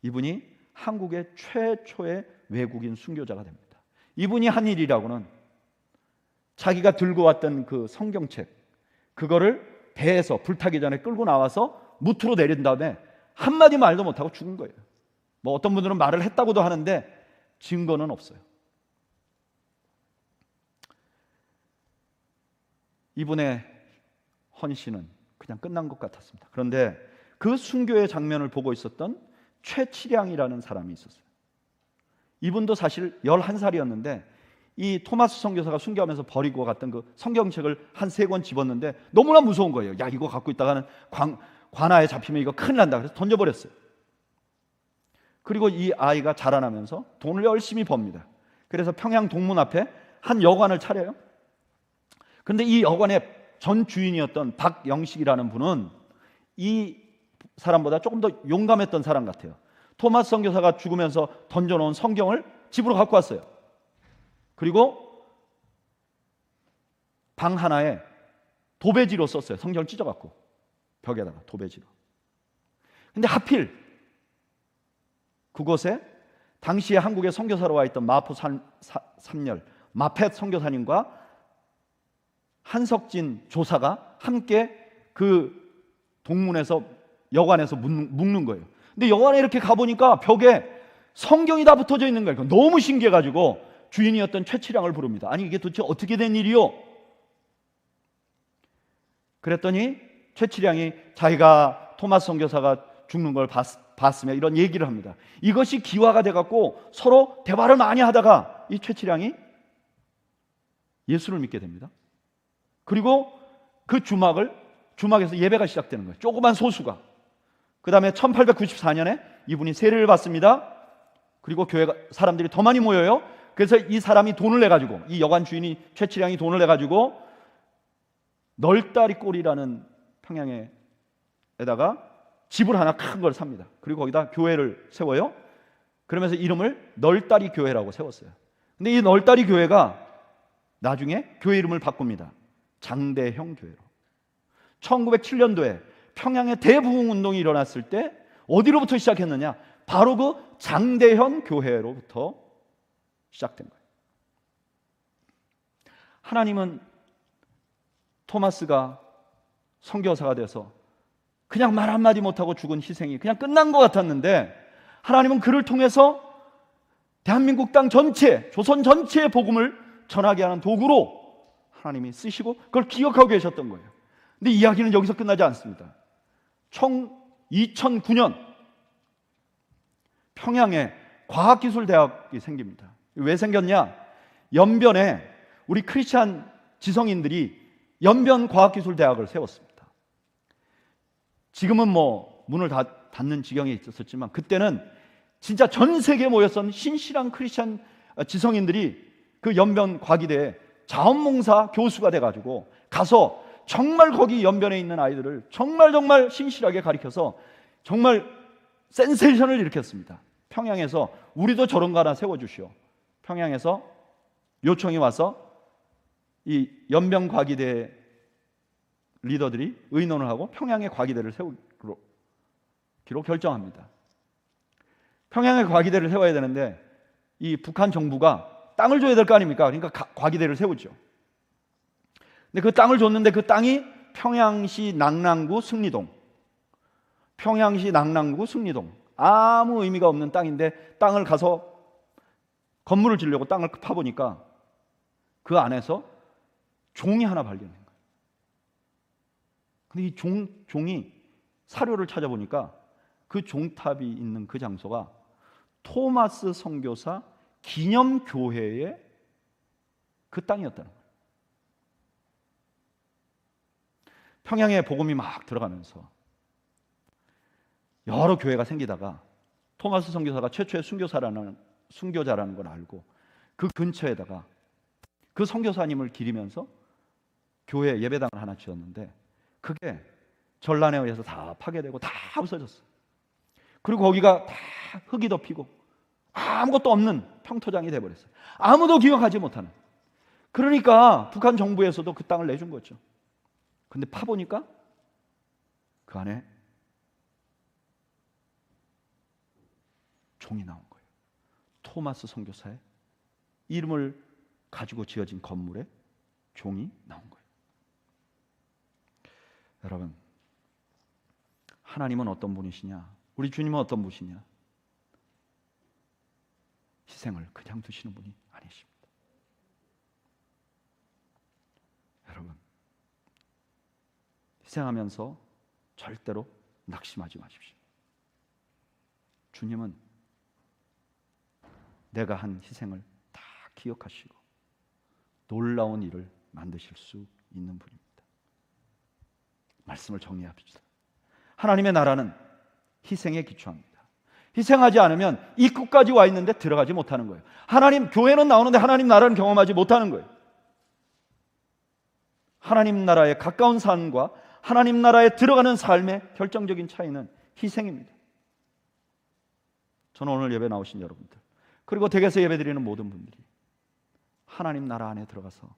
이분이 한국의 최초의 외국인 순교자가 됩니다. 이분이 한 일이라고는 자기가 들고 왔던 그 성경책, 그거를 배에서 불타기 전에 끌고 나와서 무트로 내린 다음에 한마디 말도 못하고 죽은 거예요. 뭐 어떤 분들은 말을 했다고도 하는데 증거는 없어요. 이분의 헌신은 그냥 끝난 것 같았습니다. 그런데 그 순교의 장면을 보고 있었던 최치량이라는 사람이 있었어요. 이분도 사실 11살이었는데 이 토마스 선교사가 순교하면서 버리고 갔던 그 성경책을 한 3권 집었는데 너무나 무서운 거예요. 야, 이거 갖고 있다가는 관아에 잡히면 이거 큰일 난다. 그래서 던져버렸어요. 그리고 이 아이가 자라나면서 돈을 열심히 법니다. 그래서 평양 동문 앞에 한 여관을 차려요. 그런데 이 여관의 전 주인이었던 박영식이라는 분은 이 사람보다 조금 더 용감했던 사람 같아요. 토마스 선교사가 죽으면서 던져놓은 성경을 집으로 갖고 왔어요. 그리고 방 하나에 도배지로 썼어요. 성경을 찢어갖고 벽에다가 도배지로. 근데 하필 그곳에 당시에 한국에 선교사로 와 있던 마포 삼열 마펫 선교사님과 한석진 조사가 함께 그 동문에서 여관에서 묵는 거예요. 근데 여관에 이렇게 가보니까 벽에 성경이 다 붙어져 있는 거예요. 너무 신기해가지고 주인이었던 최치량을 부릅니다. 아니 이게 도대체 어떻게 된 일이요? 그랬더니 최치량이 자기가 토마스 선교사가 죽는 걸 봤으며 이런 얘기를 합니다. 이것이 기화가 돼갖고 서로 대화를 많이 하다가 이 최치량이 예수를 믿게 됩니다. 그리고 그 주막에서 예배가 시작되는 거예요. 조그만 소수가. 그 다음에 1894년에 이분이 세례를 받습니다. 그리고 교회가 사람들이 더 많이 모여요. 그래서 이 사람이 돈을 내가지고, 이 여관 주인이 최치량이 돈을 내가지고 널다리꼴이라는 평양에다가 집을 하나 큰 걸 삽니다. 그리고 거기다 교회를 세워요. 그러면서 이름을 널다리 교회라고 세웠어요. 근데 이 널다리 교회가 나중에 교회 이름을 바꿉니다. 장대형 교회로. 1907년도에 평양에 대부흥운동이 일어났을 때 어디로부터 시작했느냐? 바로 그 장대현 교회로부터 시작된 거예요. 하나님은 토마스가 선교사가 돼서 그냥 말 한마디 못하고 죽은 희생이 그냥 끝난 것 같았는데 하나님은 그를 통해서 대한민국 땅 전체, 조선 전체의 복음을 전하게 하는 도구로 하나님이 쓰시고 그걸 기억하고 계셨던 거예요. 근데 이야기는 여기서 끝나지 않습니다. 2009년 평양에 과학기술대학이 생깁니다. 왜 생겼냐? 연변에 우리 크리스찬 지성인들이 연변과학기술대학을 세웠습니다. 지금은 뭐 문을 닫는 지경에 있었지만 그때는 진짜 전 세계에 모였던 신실한 크리스찬 지성인들이 그 연변과기대에 자원봉사 교수가 돼가지고 가서 정말 거기 연변에 있는 아이들을 정말 신실하게 가르쳐서 정말 센세이션을 일으켰습니다. 평양에서 우리도 저런 거 하나 세워주시오. 평양에서 요청이 와서 이 연변과기대 리더들이 의논을 하고 평양의 과기대를 세우기로 결정합니다. 평양의 과기대를 세워야 되는데 이 북한 정부가 땅을 줘야 될 거 아닙니까? 그러니까 과기대를 세우죠. 근데 그 땅을 줬는데 그 땅이 평양시 낙랑구 승리동. 아무 의미가 없는 땅인데 땅을 가서 건물을 지으려고 땅을 파보니까 그 안에서 종이 하나 발견된 거예요. 근데 이 종이 사료를 찾아보니까 그 종탑이 있는 그 장소가 토마스 선교사 기념교회의 그 땅이었다는 거예요. 평양에 복음이 막 들어가면서 여러 교회가 생기다가 토마스 선교사가 최초의 순교자라는 걸 알고 그 근처에다가 그 선교사님을 기리면서 교회 예배당을 하나 지었는데 그게 전란에 의해서 다 파괴되고 다 없어졌어요. 그리고 거기가 다 흙이 덮이고 아무것도 없는 평토장이 돼버렸어요. 아무도 기억하지 못하는. 그러니까 북한 정부에서도 그 땅을 내준 거죠. 근데 파보니까 그 안에 종이 나온 거예요. 토마스 선교사의 이름을 가지고 지어진 건물에 종이 나온 거예요. 여러분, 하나님은 어떤 분이시냐? 우리 주님은 어떤 분이시냐? 희생을 그냥 두시는 분이 아니십니다. 여러분, 희생하면서 절대로 낙심하지 마십시오. 주님은 내가 한 희생을 다 기억하시고 놀라운 일을 만드실 수 있는 분입니다. 말씀을 정리합시다. 하나님의 나라는 희생에 기초합니다. 희생하지 않으면 입구까지 와 있는데 들어가지 못하는 거예요. 하나님 교회는 나오는데 하나님 나라는 경험하지 못하는 거예요. 하나님 나라에 가까운 삶과 하나님 나라에 들어가는 삶의 결정적인 차이는 희생입니다. 저는 오늘 예배 나오신 여러분들, 그리고 댁에서 예배드리는 모든 분들이 하나님 나라 안에 들어가서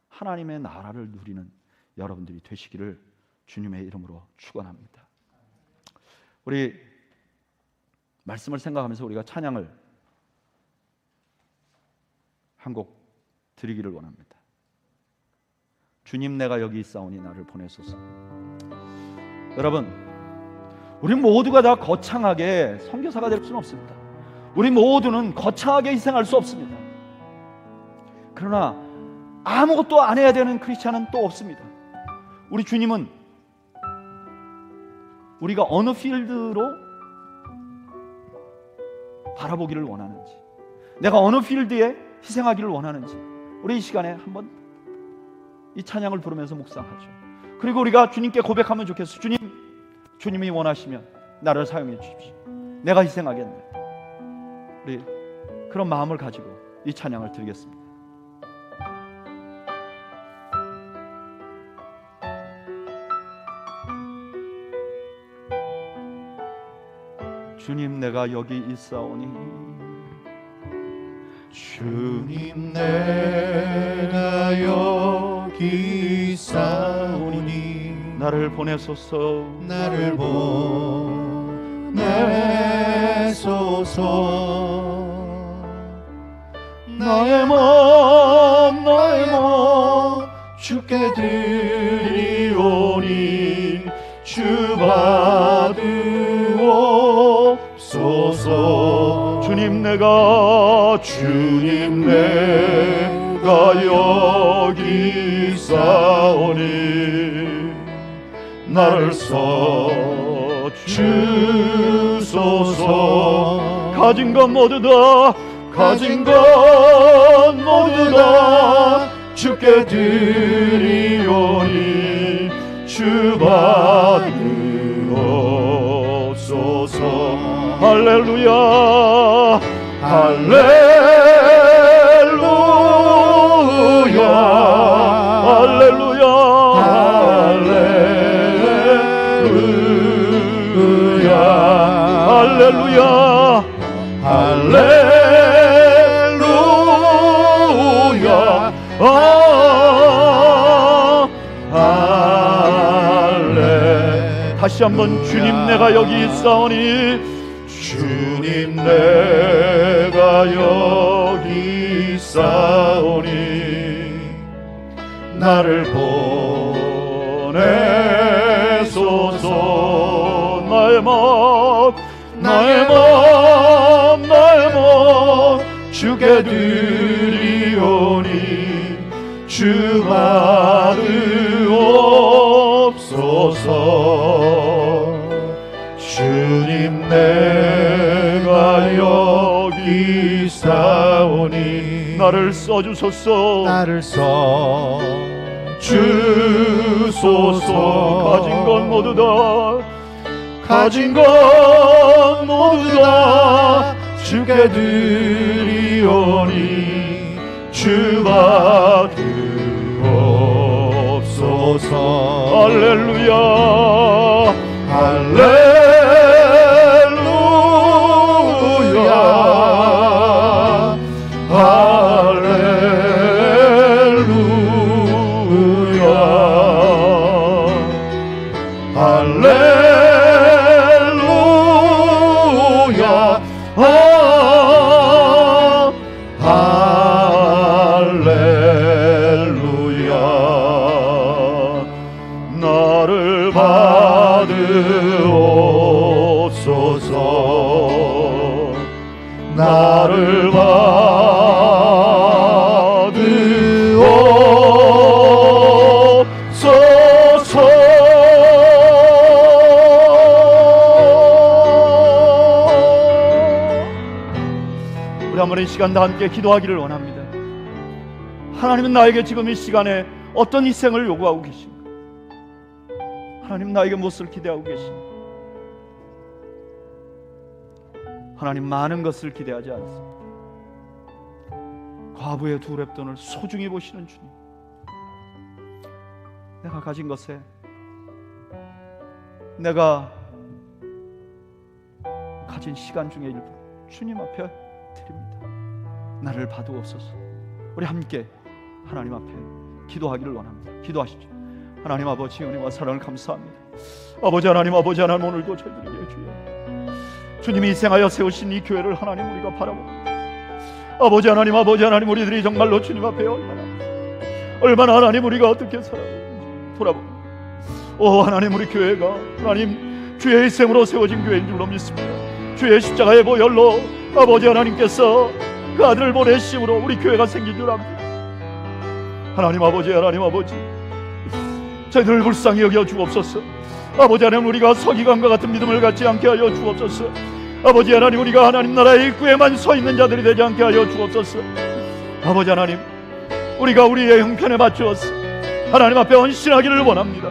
하나님의 나라를 누리는 여러분들이 되시기를 주님의 이름으로 축원합니다. 우리 말씀을 생각하면서 우리가 찬양을 한 곡 드리기를 원합니다. 주님 내가 여기 있사오니 나를 보내소서. 여러분, 우리 모두가 다 거창하게 선교사가 될 수는 없습니다. 우리 모두는 거창하게 희생할 수 없습니다. 그러나 아무것도 안 해야 되는 크리스찬은 또 없습니다. 우리 주님은 우리가 어느 필드로 바라보기를 원하는지, 내가 어느 필드에 희생하기를 원하는지 우리 이 시간에 한번 이 찬양을 부르면서 묵상하죠. 그리고 우리가 주님께 고백하면 좋겠어요. 주님, 주님이 원하시면 나를 사용해 주십시오. 내가 희생하겠네. 우리 그런 마음을 가지고 이 찬양을 드리겠습니다. 주님 내가 여기 있사오니, 주님 내가 여기 있사오니 나를 보내소서. 나를 보내소서. 나의 몸 주께 드리오니 주 받으옵소서. 주님 내가 여기 있사오니 나를 써 주소서. 가진 것 모두 다 주께 드리오니 주 받으옵소서. 할렐루야, 할렐루야, 할렐루야, 할렐루야, 할렐루야, 할렐루야. 다시 한번 주님 내가 여기 있사오니, 주님 내가 여기 있사오니 나를 보내소서. 나의 몸 주께 드리오니 주 받으옵소서. 주님 내가 여기 있사오니 나를 써주소서. 나를 써 주소서. 가진 건 모두 다 가진 것 모두 다 주께 드리오니 주 받으옵소서. 할렐루야 할렐루야 할렐루야 할렐루야 할렐루야. 나를 받으옵소서. 나를 받으옵소서. 우리 한번 이 시간 다 함께 기도하기를 원합니다. 하나님은 나에게 지금 이 시간에 어떤 희생을 요구하고 계십니까? 하나님 나에게 무엇을 기대하고 계십니까? 하나님 많은 것을 기대하지 않습니다. 과부의 두 랩돈을 소중히 보시는 주님, 내가 가진 것에 내가 가진 시간 중에 일부 주님 앞에 드립니다. 나를 받으옵소서. 우리 함께 하나님 앞에 기도하기를 원합니다. 기도하십시오. 하나님 아버지 은혜와 사랑을 감사합니다. 아버지 하나님, 아버지 하나님, 오늘도 저희들에게 주여 주님이 희생하여 세우신 이 교회를 하나님 우리가 바라봅니다. 아버지 하나님, 아버지 하나님, 우리들이 정말로 주님 앞에 얼마나 하나님 우리가 어떻게 살아가는지 돌아봅니다. 오 하나님, 우리 교회가 하나님 주의 희생으로 세워진 교회인 줄로 믿습니다. 주의 십자가의 보혈로 아버지 하나님께서 그 아들을 보내심으로 우리 교회가 생긴 줄 압니다. 하나님 아버지, 하나님 아버지, 저희들을 불쌍히 여겨 주옵소서. 아버지 하나님, 우리가 서기관과 같은 믿음을 갖지 않게 하여 주옵소서. 아버지 하나님, 우리가 하나님 나라의 입구에만 서 있는 자들이 되지 않게 하여 주옵소서. 아버지 하나님, 우리가 우리의 형편에 맞추어서 하나님 앞에 헌신하기를 원합니다.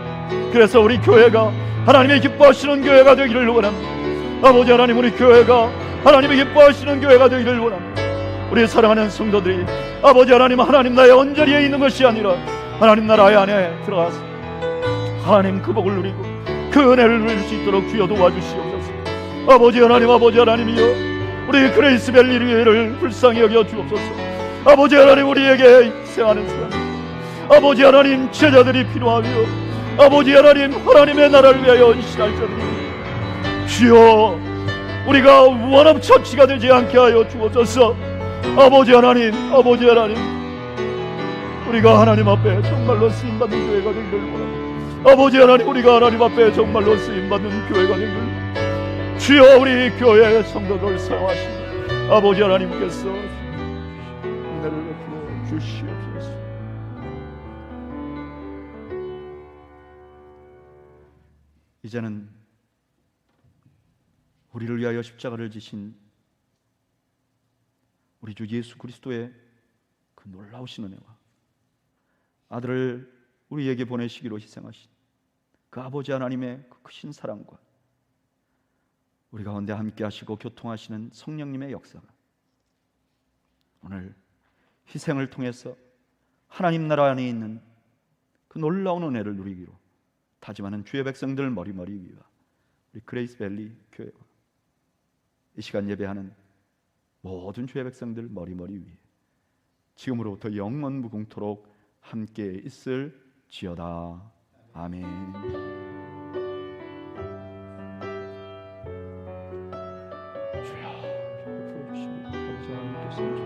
그래서 우리 교회가 하나님이 기뻐하시는 교회가 되기를 원합니다. 아버지 하나님, 우리 교회가 하나님이 기뻐하시는 교회가 되기를 원합니다. 우리 사랑하는 성도들이 아버지 하나님, 하나님 나의 언저리에 있는 것이 아니라 하나님 나라의 안에 들어가서 하나님 그 복을 누리고 그 은혜를 누릴 수 있도록 주여 도와주시옵소서. 아버지 하나님, 아버지 하나님이여, 우리 그레이스밸리 교회를 불쌍히 여겨 주옵소서. 아버지 하나님, 우리에게 희생하는 사람, 아버지 하나님, 제자들이 필요하며 아버지 하나님, 하나님의 나라를 위하여 헌신할 자들이 주여, 우리가 원업처치가 되지 않게 하여 주옵소서. 아버지 하나님, 아버지 하나님, 우리가 하나님 앞에 정말로 쓰임받는 교회가 되기를 원합니다. 아버지 하나님, 우리가 하나님 앞에 정말로 쓰임받는 교회가 되기를 주여, 우리 교회의 성도들 사랑하시는 아버지 하나님께서 은혜를 베풀어 주시옵소서. 이제는 우리를 위하여 십자가를 지신 우리 주 예수 그리스도의 그 놀라우신 은혜와 아들을 우리에게 보내시기로 희생하신 그 아버지 하나님의 그 크신 사랑과 우리 가운데 함께 하시고 교통하시는 성령님의 역사가 오늘 희생을 통해서 하나님 나라 안에 있는 그 놀라운 은혜를 누리기로 다짐하는 주의 백성들 머리머리 위와 우리 그레이스밸리 교회와 이 시간 예배하는 모든 주의 백성들 머리머리 위에 지금으로부터 영원 무궁토록 함께 있을지어다. 아멘. 주여, 베풀어 주시고 아버지 하나님께서